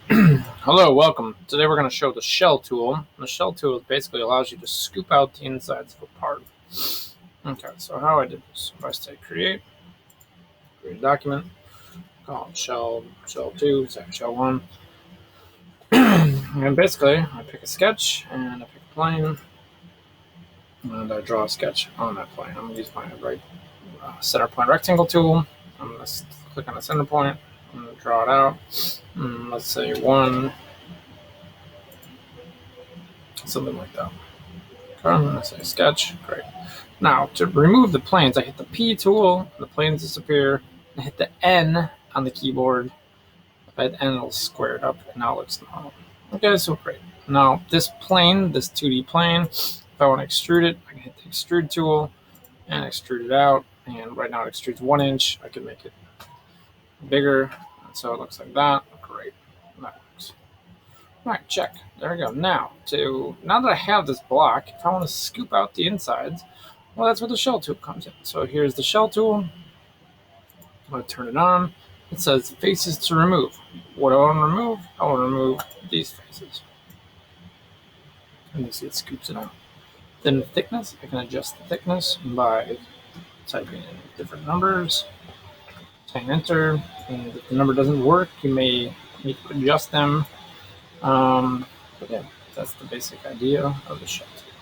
Hello, welcome. Today we're going to show the shell tool. The shell tool basically allows you to scoop out the insides of a part. Okay, so how I did this. If I say create a document, call it shell2, shell 1. And basically, I pick a sketch and I pick a plane and I draw a sketch on that plane. I'm going to use my center point rectangle tool. I'm going to click on the center point. I'm going to draw it out. Let's say 1, something like that. I'm going to say sketch. Great. Now, to remove the planes, I hit the P tool, the planes disappear. I hit the N on the keyboard. If I hit N, it'll square it up, and now it looks normal. Okay, so great. Now, this plane, this 2D plane, if I want to extrude it, I can hit the extrude tool and extrude it out. And right now it extrudes 1 inch. I can make it bigger, so it looks like that. Great. That works. All right, check. There we go. Now that I have this block, if I want to scoop out the insides, well, that's where the shell tool comes in. So here's the shell tool. I'm going to turn it on. It says faces to remove. What do I want to remove? I want to remove these faces. And you see it scoops it out. Then the thickness, I can adjust the thickness by typing in different numbers, saying enter. And if the number doesn't work, you may need to adjust them. But yeah, that's the basic idea of the shell tool.